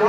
2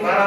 12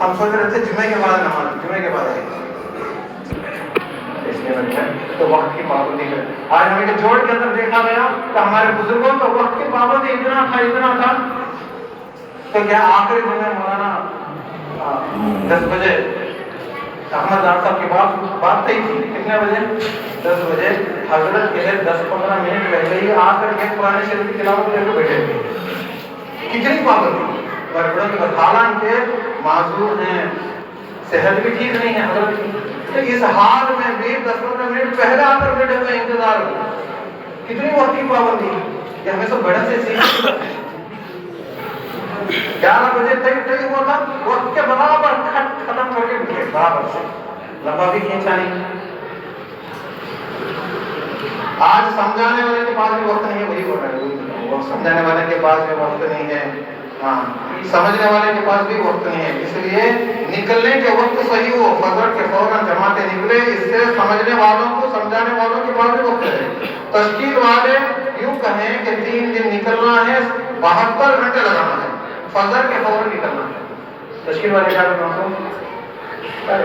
ہم سوچ رہے تھے جمعے کے بعد نماز، جمعے کے بعد آئے تو وقت کی پابندی ہے. آج ہمیں جوڑ کے اندر دیکھا گیا کہ ہمارے بزرگوں کا وقت کی پابندی اتنا تھا تو کیا آخری دن میں مولانا 10 بجے احمد ڈار صاحب کی بات صحیح تھی، کتنے بجے؟ 10 بجے. حضرت کے 10-15 منٹ پہلے ہی آ کر کے قرآن شریف کی تلاوت کر کے بیٹھے. کتنی پابندی. بڑوں کے حالانکہ معذور ہیں، صحت بھی ٹھیک نہیں ہے حضرت کی، تو اس حال میں بھی 10-15 منٹ پہلے آ کر بیٹھے ہوئے انتظار میں. کتنی وقت کی پابندی. یہ ہمیں سب بڑے سے سیکھ 11 بجے طے ہوا تھا، وقت کے برابر ختم کر کے بیٹھے، برابر سے لمبا بھی کھینچا نہیں. آج سمجھانے والے کے پاس بھی وقت نہیں ہے، وہی بول رہے ہیں، سمجھانے والے کے پاس بھی وقت نہیں ہے، ہاں سمجھنے والے کے پاس بھی وقت نہیں ہے. اس لیے نکلنے کے وقت صحیح ہو، فجر کے فوراً جماعتیں نکلے. اس سے سمجھنے والوں کو، سمجھانے والوں کے پاس بھی وقت ہے. تشکیل والے یوں کہیں کہ 3 دن نکلنا ہے، 72 گھنٹے لگانا ہے، فجر کے فوراً نکلنا ہے. تشکیل والے کیا کرنا ہے؟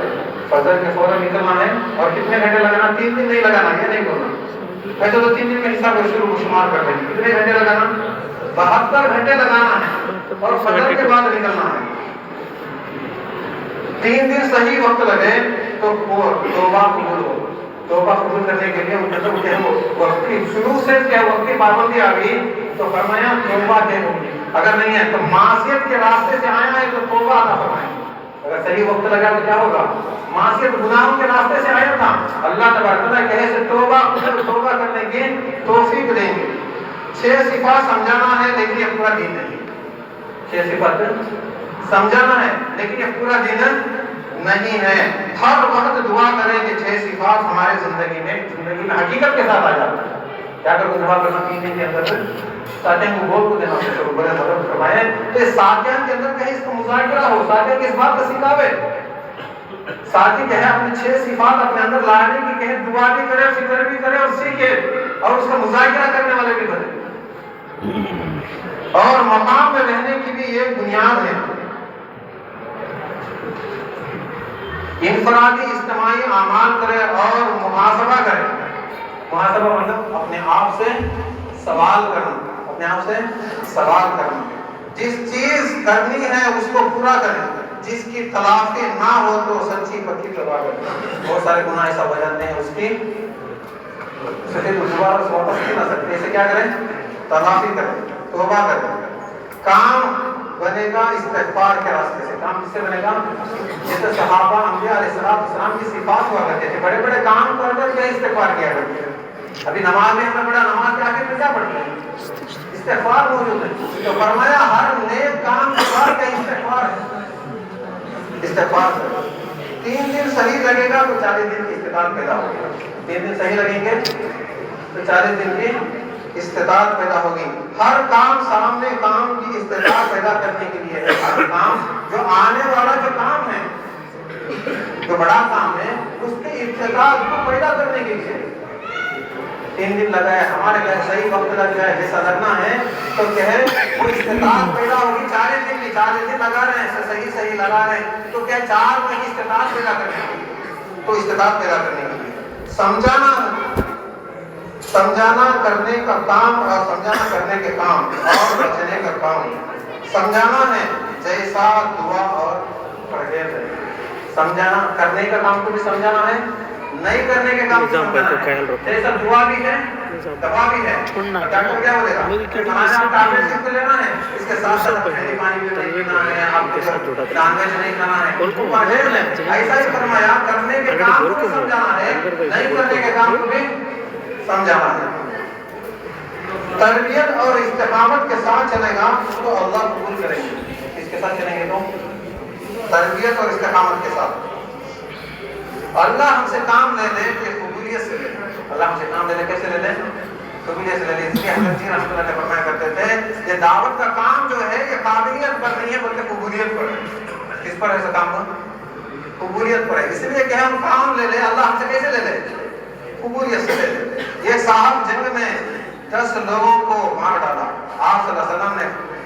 فجر کے فوراً نکلنا ہے اور کتنے گھنٹے لگانا؟ 3 دن نہیں لگانا، یہ نہیں بولنا. ویسے تو 3 دن میں حساب شروع شمار کرتے ہیں. کتنے گھنٹے لگانا؟ 72 گھنٹے لگانا ہے اور فجر کے بعد نکلنا ہے. 3 دن صحیح وقت لگے تو توبہ قبول ہو. توبہ قبول کرنے کے لیے مطلب کہ وقت کی شروع سے کیا وقت کی پابندی آ گئی تو فرمایا توبہ دے دو. اگر نہیں ہے تو معصیت کے راستے سے آیا ہے تو توبہ عطا فرمائیں. اگر صحیح وقت لگا تو کیا ہوگا؟ معصیت گناہوں کے راستے سے آیا تھا، اللہ تبارک و تعالیٰ کہے سے توبہ کرنے کی توفیق دیں گے. 6 صفات سمجھانا ہے لیکن یہ پورا دین نہیں. 6 صفات سمجھانا ہے لیکن یہ پورا دین نہیں ہے. ہر وقت دعا کریں کہ 6 صفات ہمارے زندگی میں حقیقت کے ساتھ آ جاتا ہے. کیا کرو دعا کرنا 3 دن کے اندر ساتھیوں کو بول کو دینا شروع بڑے مدد فرمائے تو ساتھیوں کے اندر کہیں اس کا مذاکرہ ہو. ساتھیوں کی اس بات کا سکھاوے. ساتھی کہے اپنے 6 صفات اپنے اندر لانے کی، کہیں دعا بھی کرے، فکر بھی کرے اور سیکھے اور اس کا مذاکرہ کرنے والے بھی بنے. اور مقام میں رہنے کی بھی ایک بنیاد ہے. انفرادی اجتماعی اعمال کرے اور محاسبہ کرے. محاسبہ مطلب اپنے آپ سے سوال کرنا، اپنے آپ سے سوال کرنا. جس چیز کرنی ہے اس کو پورا کریں، جس کی تلافی نہ ہو تو سچی پکی توبہ کریں. بہت سارے گناہ ایسا ہو جاتے ہیں اس کی دوبارہ واپس نہیں لا سکتے. اسے کیا کریں؟ تلافی کریں، توبہ کریں. کام بنے گا استغفار کے راستے سے. کام کس سے بنے گا؟ جیسے صحابہ انبیاء علیہ السلام کی صفات ہوا کرتے تھے، بڑے بڑے کام کر کر کے استغفار کیا کرتے تھے. ابھی نماز میں ہمیں بڑا نماز کے آخر میں کیا پڑھتے ہیں؟ استغفار موجود ہے. تو فرمایا ہر نیک کام کے بعد کا استغفار ہے. استغفار 3 دن صحیح لگے گا تو 40 دن کی استطاعت پیدا ہوگی. 3 دن صحیح لگیں گے تو 40 دن کی استطاعت پیدا ہوگی. ہر کام سامنے کام کی استطاعت پیدا کرنے کے لیے ہے. ہر کام جو آنے والا جو کام ہے، جو بڑا کام ہے، اس کی استطاعت کو پیدا کرنے کے لیے 3 دن لگا ہے. ہمارے گھر صحیح وقت لگ جائے جیسا لگنا ہے تو کہے وہ استطاعت پیدا ہوگی. 40 دن لگا رہے ہیں، صحیح لگا رہے ہیں تو کیا 4 مہینے استطاعت پیدا کرنے کے لیے. تو استطاعت پیدا کرنے کے لیے سمجھانا کرنے کا کام اور سمجھانا کرنے کے کام اور بچنے کا کام. سمجھانا ہے جیسا دعا اور پرہیز ہے. سمجھانا کرنے کا کام کو بھی سمجھانا ہے، نہیں کرنے کے کام کو سمجھانا ہے. جیسا دعا بھی ہے، دوا بھی ہے. ڈاکٹر کیا بولے گا؟ کھانا ٹیبلٹ لینا ہے، اس کے ساتھ ساتھ پانی بھی نہیں پینا ہے، آپ کو نان ویج نہیں کھانا ہے. پرہیز ہے. ایسا ہی فرمایا کرنے کے کام کو بھی سمجھانا ہے، نہیں کرنے کے کام کو بھی سمجھانا ہے. تربیت اور استقامت کے ساتھ چلے گا تو اللہ قبول کریں گے. اس کے ساتھ چلیں گے تو تربیت اور استقامت کے ساتھ. اللہ ہم سے کام لے لے کہ قبولیت سے لے. اللہ ہم سے کام لے لے کیسے لے لے؟ قبولیت سے لے لے. اس لیے حضرت جی رحمۃ اللہ فرمایا کرتے تھے یہ دعوت کا کام جو ہے یہ قابلیت پر نہیں ہے بلکہ قبولیت پر ہے. کس پر ہے ایسا کام؟ قبولیت پر ہے. اس لیے کہ ہم کام لے لے، اللہ ہم سے کیسے لے لے؟ قبولیت سے لے لے. یہ صاحب جنگ میں 10 لوگوں کو مار ڈالا. آپ صلی اللہ علیہ وسلم نے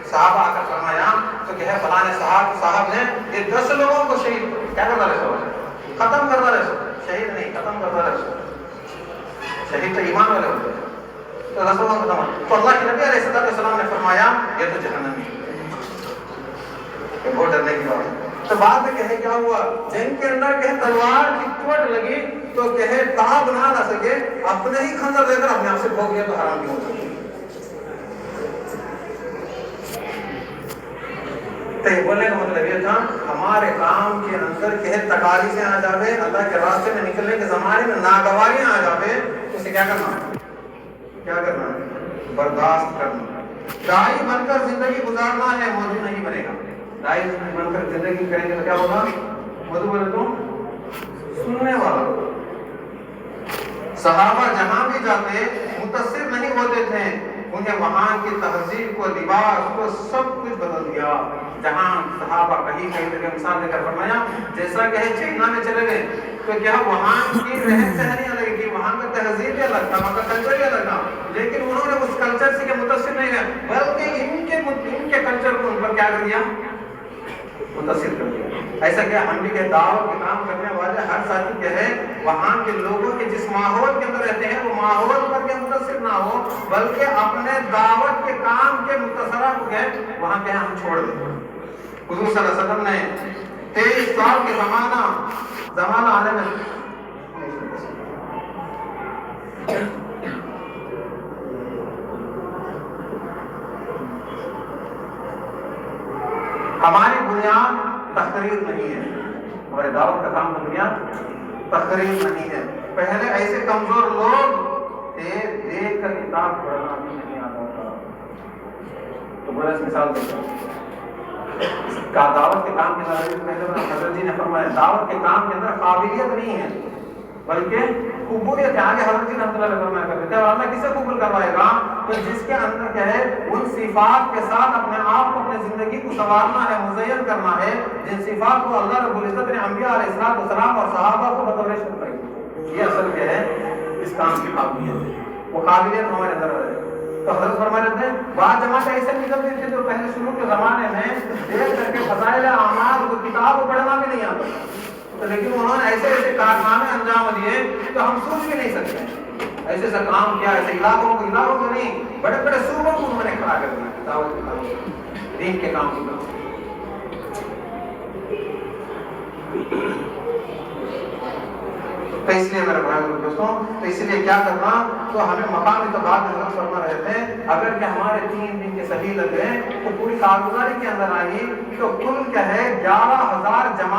صحابہ آ کر فرمایا تو کہ ہے فلاں صاحب نے یہ 10 لوگوں کو شہید کیا کرتا رہے سو ختم کرتا رہے سو شہید نہیں ختم کرتا رہے سو شہید تو ایمان والے ہوتے ہیں تو رسول اللہ ختم تو اللہ کے نبی علیہ السلام نے فرمایا یہ تو جہنمی ہے بہت ڈرنے کی بات ہے تو بعد میں کہے کیا ہوا جن کے اندر کہ تلوار کی چوٹ لگی تو کہ تاب نہ سکے اپنے ہی خنجر دے کر اپنے آپ سے بھوگ لیا تو حرام کیوں ہو سکے تو یہ بولنے کا مطلب یہ تھا ہمارے کام کے اندر کہ تکالیفیں آ جاوے اللہ کے راستے میں نکلنے کے زمانے میں ناگواریاں آ جاوے تو اسے کیا کرنا برداشت کرنا دائی بن کر زندگی گزارنا ہے موضوع نہیں بنے گا دائی بن کر زندگی کریں گے تو کیا ہوگا موضوع بولے تو سننے والا صحابہ جہاں بھی جاتے متاثر نہیں ہوتے تھے انہیں وہاں کی تہذیب کو لباس کو سب کچھ بدل دیا جہاں صحابہ کہیں جگہ مثال دے کر فرمایا جیسا کہ چائنا میں چلے گئے تو کیا وہاں کی رہن سہنی الگ تھی وہاں کا تہذیب بھی الگ تھا وہاں کا کلچر بھی الگ تھا لیکن انہوں نے اس کلچر سے متاثر نہیں ہے بلکہ ان کے کلچر کو ان پر کیا کر دیا متاثر کر دیا ایسا کیا ہم بھی کہ دعوت کے کام کرنے والے ہر ساتھی کے ہے وہاں کے لوگوں کے جس ماحول کے اندر رہتے ہیں وہ ماحول پر کے متاثر نہ ہو بلکہ اپنے دعوت کے کام کے متصرہ کو ہے وہاں کے ہم چھوڑ دیں حضور صلی اللہ علیہ وسلم نے 23 سال کے زمانہ آنے میں ہماری بنیاد تقریر نہیں ہے ہمارے دعوت کا کام بنیاد تقریر نہیں ہے پہلے ایسے کمزور لوگ تھے دیکھ کر کتاب پڑھنا بھی نہیں آتا تھا تو بڑا مثال دیتا کا دعوت کے کام کے اندر پہلے حضرت جی نے فرمایا دعوت کے کام کے اندر قابلیت نہیں ہے بلکہ قبولیت ہے آگے حضرت جی نے رحمۃ اللہ علیہ فرمایا کرتے تھے اور اللہ کسے قبول کروائے گا تو جس کے اندر کیا ہے ان صفات کے ساتھ اپنے آپ کو اپنے زندگی کو سنوارنا ہے مزین کرنا ہے جن صفات کو اللہ رب العزت نے انبیاء علیہ السلام اور صحابہ کو بطور شرط رکھی یہ اصل کیا ہے اس کام کی قابلیت ہے وہ قابلیت ہمارے اندر ہے تو حضرت فرما رہے تھے بعض جماعت ایسے نکلتے تھے جو پہلے شروع کے زمانے میں دیکھ کر کے فضائل اعمال کو کتاب کو پڑھنا بھی نہیں آتا تو لیکن انہوں نے ایسے ایسے کارنامے انجام دیے تو ہم سوچ بھی نہیں سکتے ایسے ایسا کام کیا ایسے علاقوں کو نہیں بڑے بڑے صوبوں کو انہوں نے کھڑا کر دیا دعوت کے کام دین کے کام کو تو اس لیے میرے بھائی اور دوستوں تو اس لیے کیا کرنا تو ہمیں مقامی تو بات حضرت فرما رہے تھے اگر کہ ہمارے 3 دن کے صحیح لگ گئے تو پوری کارگزاری کے اندر آئی تو کل کیا ہے 11,000 جماعت